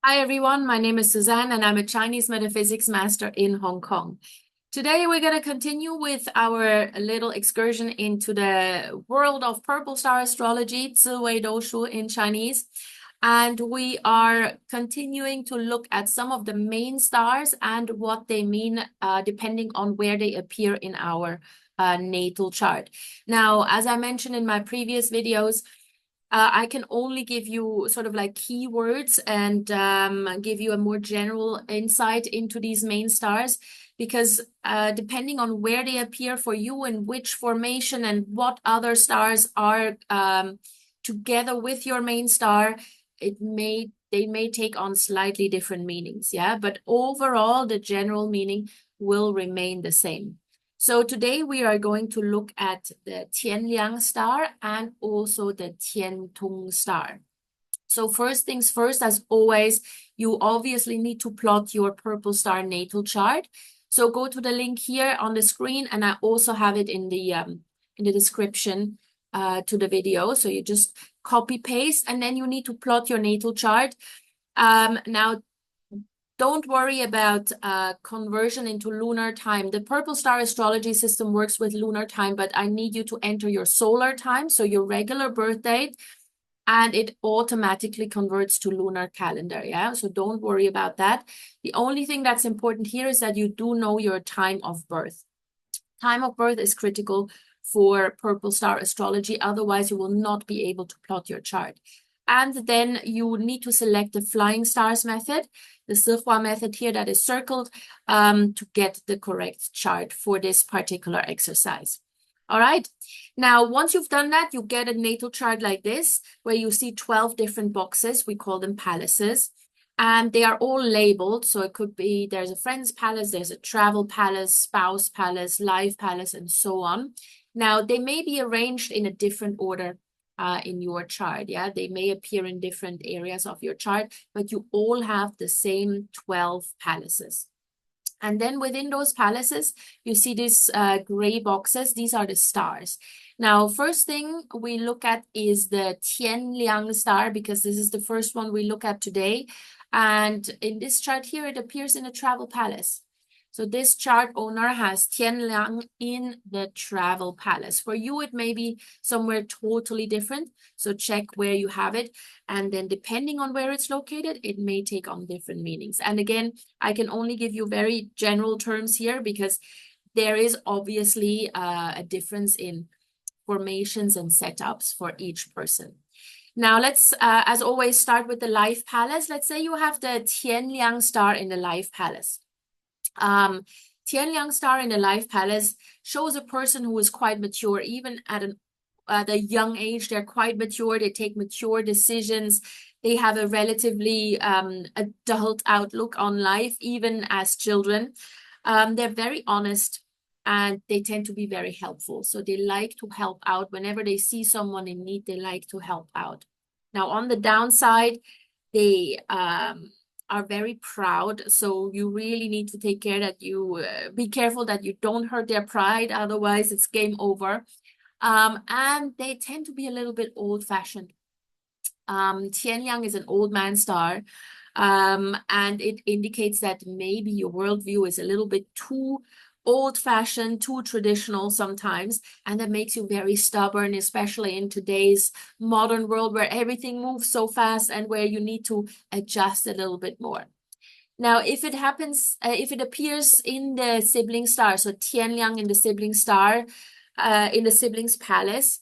Hi everyone, my name is Suzanne and I'm a Chinese metaphysics master in Hong Kong. Today we're going to continue with our little excursion into the world of purple star astrology, Ziwei Doushu in Chinese. And we are continuing to look at some of the main stars and what they mean depending on where they appear in our natal chart. Now, as I mentioned in my previous videos, I can only give you sort of like keywords and give you a more general insight into these main stars because depending on where they appear for you and which formation and what other stars are together with your main star, they may take on slightly different meanings, yeah? But overall, the general meaning will remain the same. So today we are going to look at the Tian Liang star and also the Tian Tong star. So first things first, as always, you obviously need to plot your purple star natal chart. So go to the link here on the screen, and I also have it in the description to the video. So you just copy paste, and then you need to plot your natal chart. Now don't worry about conversion into lunar time. The purple star astrology system works with lunar time, but I need you to enter your solar time, so your regular birth date, and it automatically converts to lunar calendar, yeah? So don't worry about that. The only thing that's important here is that you do know your time of birth. Time of birth is critical for purple star astrology, otherwise you will not be able to plot your chart. And then you need to select the flying stars method, the Sihua method here that is circled, to get the correct chart for this particular exercise. All right. Now, once you've done that, you get a natal chart like this, where you see 12 different boxes. We call them palaces. And they are all labeled. So it could be there's a friend's palace, there's a travel palace, spouse palace, life palace, and so on. Now, they may be arranged in a different order in your chart. Yeah, they may appear in different areas of your chart, but you all have the same 12 palaces. And then within those palaces, you see these gray boxes. These are the stars. Now, first thing we look at is the Tian Liang star, because this is the first one we look at today. And in this chart here, it appears in a travel palace. So this chart owner has Tian Liang in the travel palace. For you, it may be somewhere totally different. So check where you have it. And then depending on where it's located, it may take on different meanings. And again, I can only give you very general terms here because there is obviously a difference in formations and setups for each person. Now let's, as always, start with the life palace. Let's say you have the Tian Liang star in the life palace. Tian Liang star in the life palace shows a person who is quite mature, even at a young age. They're quite mature. They take mature decisions. They have a relatively adult outlook on life, even as children. They're very honest and they tend to be very helpful. So they like to help out. Whenever they see someone in need, they like to help out. Now, on the downside, they are very proud. So you really need to take care that you be careful that you don't hurt their pride. Otherwise, it's game over. And they tend to be a little bit old-fashioned. Tian Liang is an old man star, and it indicates that maybe your worldview is a little bit too old-fashioned, too traditional sometimes, and that makes you very stubborn, especially in today's modern world where everything moves so fast and where you need to adjust a little bit more. Now, if it happens, if it appears in the sibling star, so Tian Liang in the sibling star, in the siblings palace,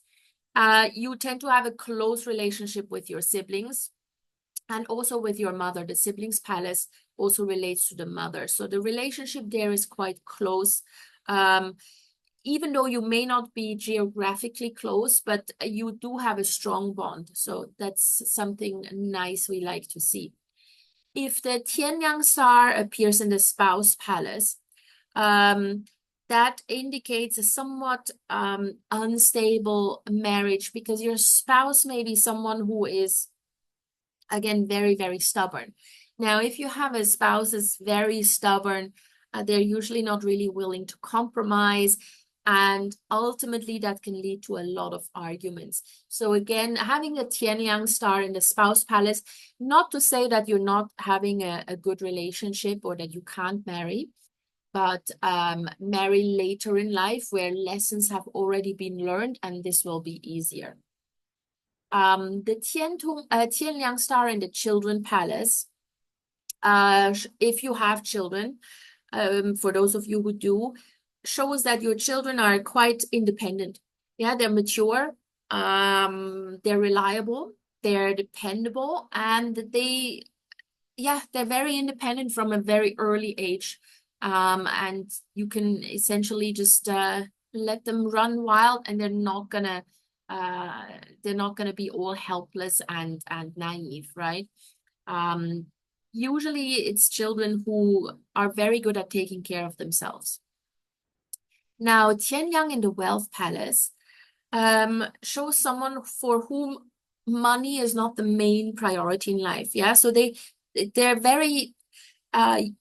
you tend to have a close relationship with your siblings and also with your mother. The siblings palace also relates to the mother. So the relationship there is quite close. Even though you may not be geographically close, but you do have a strong bond. So that's something nice we like to see. If the Tian Yang star appears in the spouse palace, that indicates a somewhat unstable marriage because your spouse may be someone who is, again, very, very stubborn. Now, if you have a spouse that's very stubborn, they're usually not really willing to compromise. And ultimately, that can lead to a lot of arguments. So again, having a Tian Liang star in the spouse palace, not to say that you're not having a good relationship or that you can't marry, but marry later in life where lessons have already been learned, and this will be easier. The Tian Liang star in the children palace, if you have children, for those of you who do, shows that your children are quite independent. Yeah, they're mature, they're reliable, they're dependable, and they're very independent from a very early age. And you can essentially just let them run wild, and they're not gonna be all helpless and naive, right? Um, Usually it's children who are very good at taking care of themselves. Now, Tian Yang in the wealth palace shows someone for whom money is not the main priority in life. Yeah, so they're very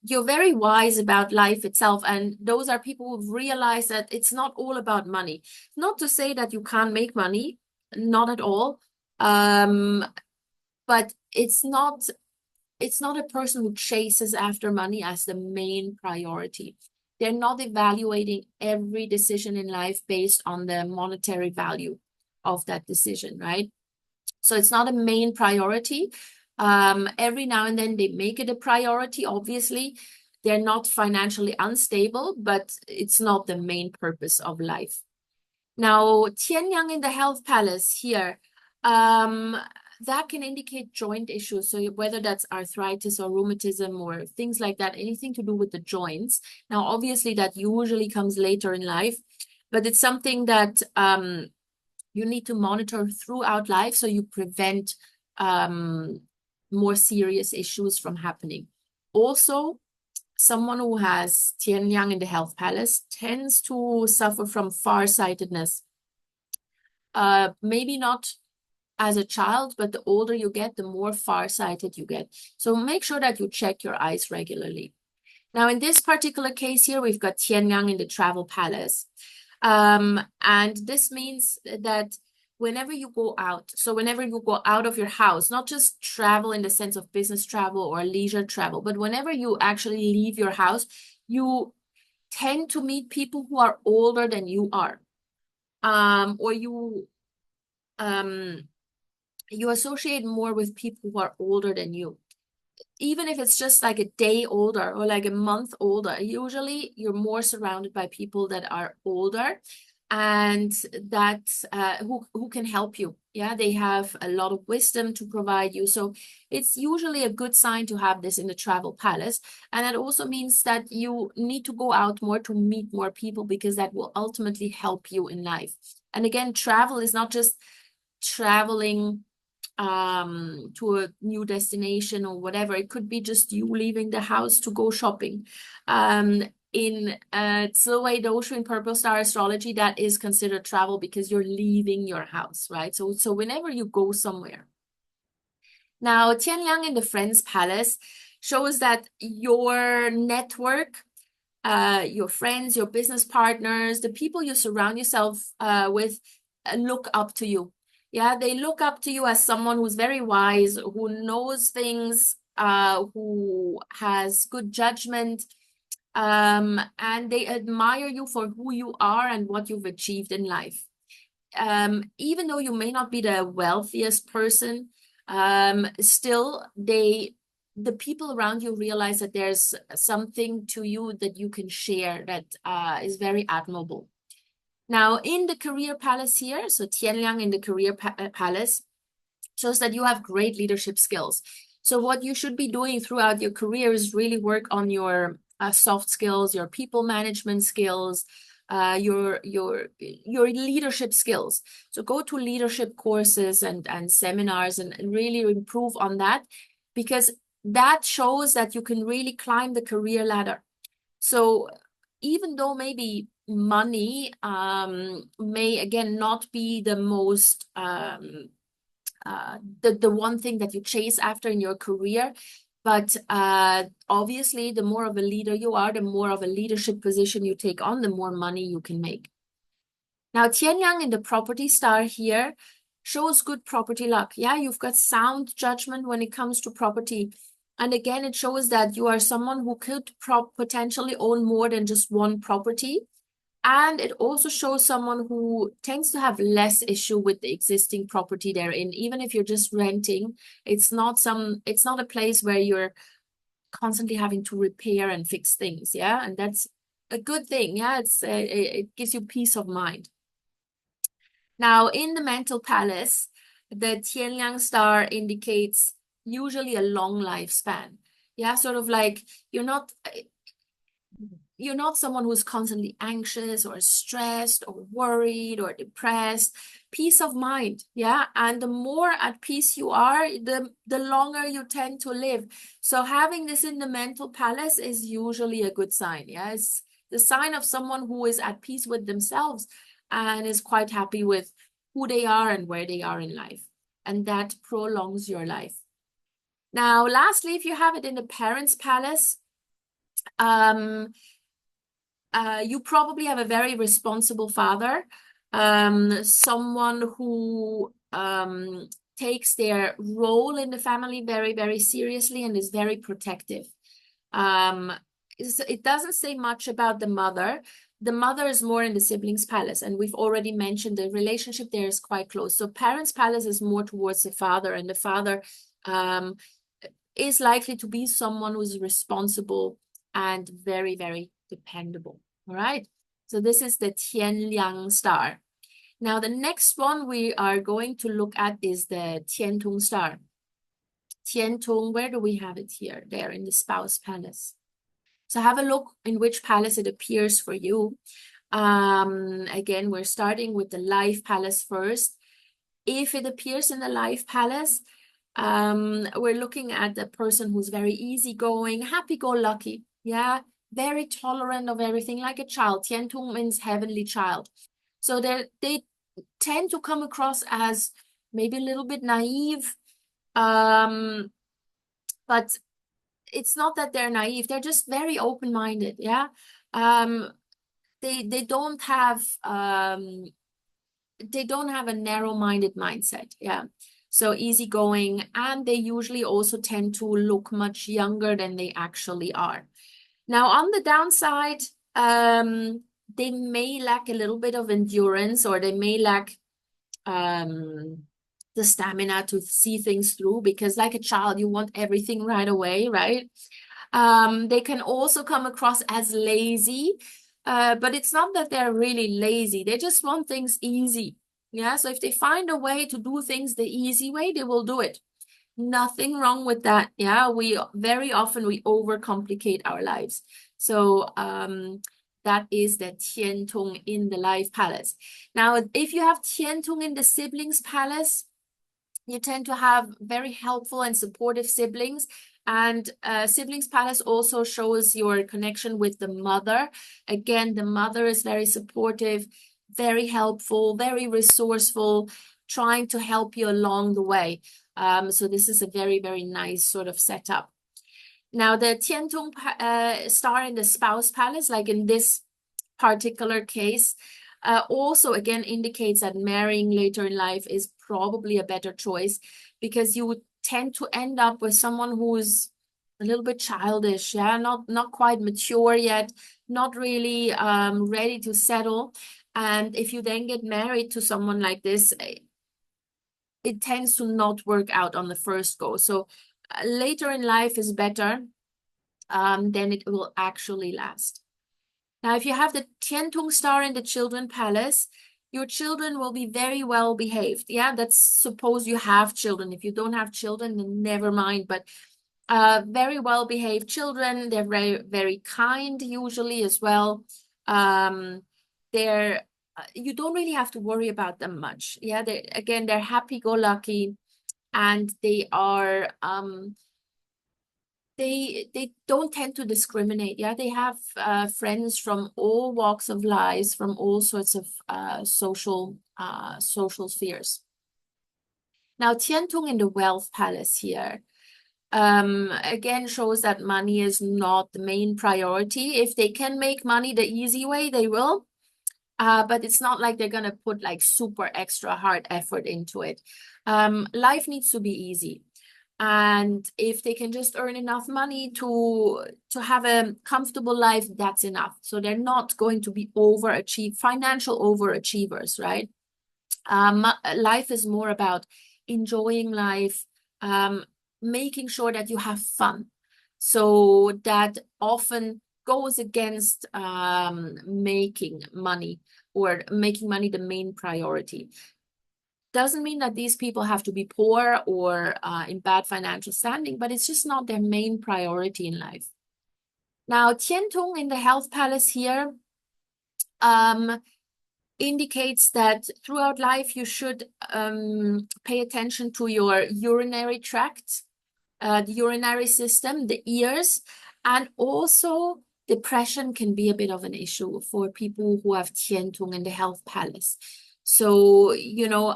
you're very wise about life itself, and those are people who've realized that it's not all about money. Not to say that you can't make money, not at all. But it's not a person who chases after money as the main priority. They're not evaluating every decision in life based on the monetary value of that decision, right? So it's not a main priority. Every now and then they make it a priority, obviously. They're not financially unstable, but it's not the main purpose of life. Now, Tian Yang in the health palace here, that can indicate joint issues. So whether that's arthritis or rheumatism or things like that, anything to do with the joints. Now, obviously, that usually comes later in life, but it's something that you need to monitor throughout life so you prevent more serious issues from happening. Also, someone who has Tian Yang in the health palace tends to suffer from farsightedness. Maybe not as a child, but the older you get, the more farsighted you get. So make sure that you check your eyes regularly. Now, in this particular case here, we've got Tian Yang in the travel palace. And this means that whenever you go out, so whenever you go out of your house, not just travel in the sense of business travel or leisure travel, but whenever you actually leave your house, you tend to meet people who are older than you are. Or you associate more with people who are older than you. Even if it's just like a day older or like a month older, usually you're more surrounded by people that are older and that who can help you. Yeah, they have a lot of wisdom to provide you. So it's usually a good sign to have this in the travel palace. And that also means that you need to go out more to meet more people because that will ultimately help you in life. And again, travel is not just traveling to a new destination or whatever. It could be just you leaving the house to go shopping. In Ziwei Doushu in Purple Star Astrology, that is considered travel because you're leaving your house, right? So whenever you go somewhere. Now, Tian Liang in the Friends Palace shows that your network, your friends, your business partners, the people you surround yourself with look up to you. Yeah, they look up to you as someone who's very wise, who knows things, who has good judgment, and they admire you for who you are and what you've achieved in life. Even though you may not be the wealthiest person, still the people around you realize that there's something to you that you can share that is very admirable. Now, in the career palace here, so Tian Liang in the career palace shows that you have great leadership skills. So what you should be doing throughout your career is really work on your soft skills, your people management skills, your leadership skills. So go to leadership courses and seminars and really improve on that, because that shows that you can really climb the career ladder. So even though maybe money may again not be the most the one thing that you chase after in your career, but obviously the more of a leader you are, the more of a leadership position you take on, the more money you can make. Now, Tian Liang in the property star here shows good property luck. Yeah, you've got sound judgment when it comes to property. And again, it shows that you are someone who could potentially own more than just one property. And it also shows someone who tends to have less issue with the existing property they're in. Even if you're just renting, it's not a place where you're constantly having to repair and fix things. Yeah, and that's a good thing. Yeah, it gives you peace of mind. Now, in the mental palace, the Tian Liang star indicates usually a long lifespan. Yeah, sort of like you're not someone who's constantly anxious or stressed or worried or depressed. Peace of mind, yeah. And the more at peace you are, the longer you tend to live. So having this in the mental palace is usually a good sign. Yeah, it's the sign of someone who is at peace with themselves and is quite happy with who they are and where they are in life. And that prolongs your life. Now, lastly, if you have it in the parents' palace, you probably have a very responsible father, someone who takes their role in the family very, very seriously and is very protective. It doesn't say much about the mother. The mother is more in the siblings' palace, and we've already mentioned the relationship there is quite close. So parents' palace is more towards the father, and the father is likely to be someone who's responsible and very, very dependable. All right. So this is the Tian Liang star. Now, the next one we are going to look at is the Tian Tong star. Tian Tong, where do we have it here? There in the spouse palace. So have a look in which palace it appears for you. Again, we're starting with the life palace first. If it appears in the life palace, we're looking at a person who's very easygoing, happy-go-lucky, yeah, very tolerant of everything, like a child. Tian Tong means heavenly child. So they tend to come across as maybe a little bit naive, but it's not that they're naive. They're just very open-minded, yeah. They don't have a narrow-minded mindset, yeah. So easygoing, and they usually also tend to look much younger than they actually are. Now, on the downside, they may lack a little bit of endurance, or they may lack the stamina to see things through, because like a child, you want everything right away, right? They can also come across as lazy, but it's not that they're really lazy. They just want things easy. Yeah, so if they find a way to do things the easy way, they will do it. Nothing wrong with that. Yeah, we very often we overcomplicate our lives. So that is the Tian Tong in the life palace. Now, if you have Tian Tong in the siblings palace, you tend to have very helpful and supportive siblings. And siblings palace also shows your connection with the mother. Again, the mother is very supportive, very helpful, very resourceful, trying to help you along the way. So this is a very, very nice sort of setup. Now, the Tian Tong star in the spouse palace, like in this particular case, also again indicates that marrying later in life is probably a better choice, because you would tend to end up with someone who's a little bit childish, yeah, not quite mature yet, not really ready to settle. And if you then get married to someone like this, it tends to not work out on the first go. So later in life is better, then it will actually last. Now, if you have the Tian Tong star in the children palace, your children will be very well behaved. Yeah, that's suppose you have children. If you don't have children, then never mind. But very well behaved children. They're very, very kind usually as well. They're you don't really have to worry about them much. Yeah, they're happy-go-lucky, and they are they don't tend to discriminate. Yeah, they have friends from all walks of life, from all sorts of social spheres. Now, Tian Tong in the wealth palace here again shows that money is not the main priority. If they can make money the easy way, they will. but it's not like they're gonna put like super extra hard effort into it. Life needs to be easy. And if they can just earn enough money to have a comfortable life, that's enough. So they're not going to be financial overachievers, right? Life is more about enjoying life, making sure that you have fun. So that often goes against making money or making money the main priority. Doesn't mean that these people have to be poor or in bad financial standing, but it's just not their main priority in life. Now, Tian Tong in the health palace here indicates that throughout life you should pay attention to your urinary tract, the urinary system, the ears, and also depression can be a bit of an issue for people who have Tian Tong in the health palace. So,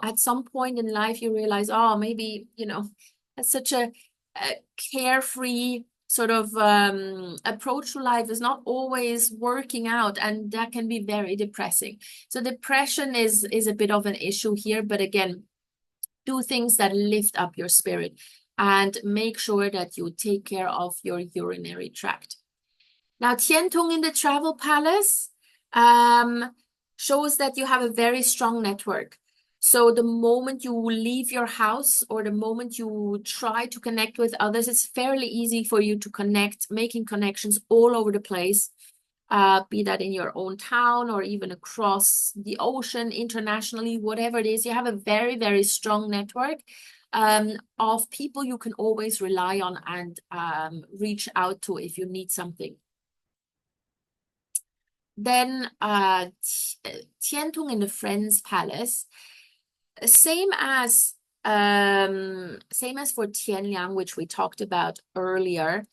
at some point in life, you realize, oh, maybe, that's such a carefree sort of approach to life is not always working out, and that can be very depressing. So depression is a bit of an issue here, but again, do things that lift up your spirit and make sure that you take care of your urinary tract. Now, Tian Tong in the travel palace shows that you have a very strong network. So the moment you leave your house or the moment you try to connect with others, it's fairly easy for you to connect, making connections all over the place, be that in your own town or even across the ocean, internationally, whatever it is. You have a very, very strong network of people you can always rely on and reach out to if you need something. Then Tian Tong in the Friends Palace, same as for Tian Liang, which we talked about earlier.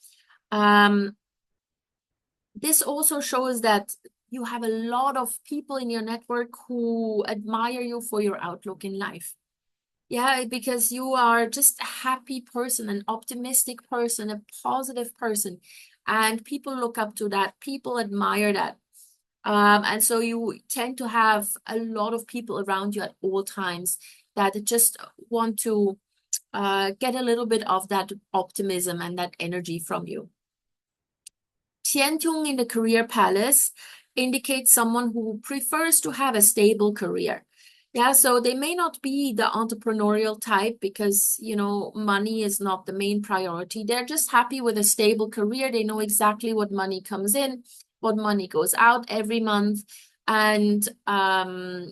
This also shows that you have a lot of people in your network who admire you for your outlook in life. Yeah, because you are just a happy person, an optimistic person, a positive person, and people look up to that. People admire that. And so you tend to have a lot of people around you at all times that just want to get a little bit of that optimism and that energy from you. Tian Tong in the career palace indicates someone who prefers to have a stable career. Yeah, so they may not be the entrepreneurial type because, money is not the main priority. They're just happy with a stable career. They know exactly what money comes in, what money goes out every month. And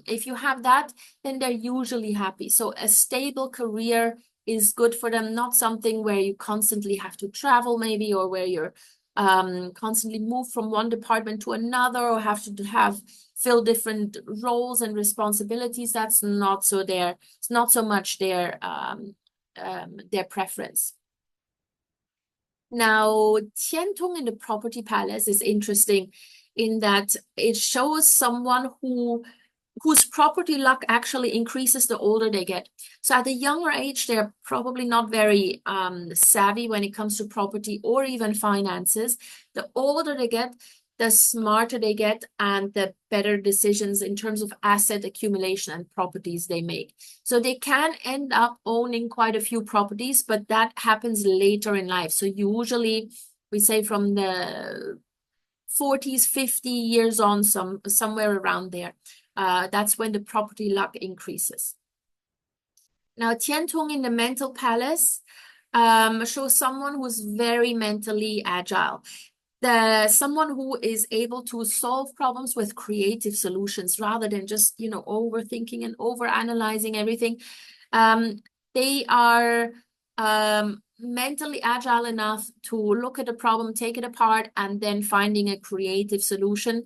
if you have that, then they're usually happy. So a stable career is good for them, not something where you constantly have to travel maybe, or where you're constantly move from one department to another, or have to fill different roles and responsibilities. That's not so it's not so much their preference. Now, Tian Tong in the property palace is interesting in that it shows someone whose property luck actually increases the older they get. So at a younger age, they're probably not very savvy when it comes to property or even finances. The older they get, the smarter they get, and the better decisions in terms of asset accumulation and properties they make. So they can end up owning quite a few properties, but that happens later in life. So usually we say from the 40s, 50 years on, somewhere around there. That's when the property luck increases. Now, Tian Tong in the mental palace shows someone who's very mentally agile. Someone who is able to solve problems with creative solutions rather than just, overthinking and overanalyzing everything. They are mentally agile enough to look at a problem, take it apart, and then finding a creative solution,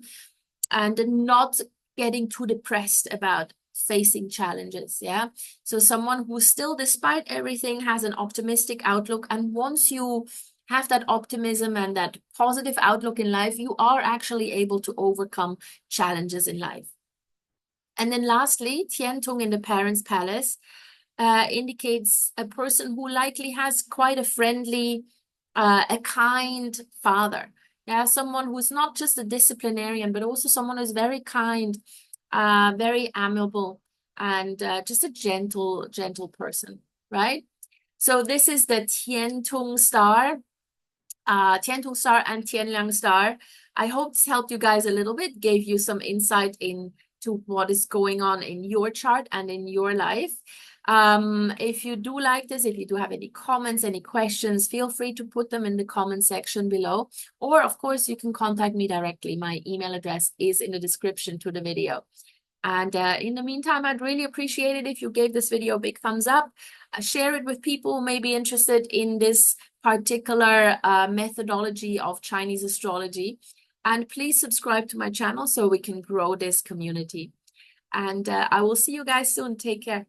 and not getting too depressed about facing challenges. Yeah. So someone who still, despite everything, has an optimistic outlook. And once you have that optimism and that positive outlook in life, you are actually able to overcome challenges in life. And then lastly, Tian Tong in the parents' palace indicates a person who likely has quite a friendly, a kind father. Yeah, someone who's not just a disciplinarian, but also someone who's very kind, very amiable, and just a gentle person, right? So this is the Tian Tong star. Tian Tong star and Tian Liang star. I hope this helped you guys a little bit, gave you some insight into what is going on in your chart and in your life. If you do like this, if you do have any comments, any questions, feel free to put them in the comment section below. Or, of course, you can contact me directly. My email address is in the description to the video. And in the meantime, I'd really appreciate it if you gave this video a big thumbs up. Share it with people who may be interested in this particular methodology of Chinese astrology. And please subscribe to my channel so we can grow this community. And I will see you guys soon. Take care.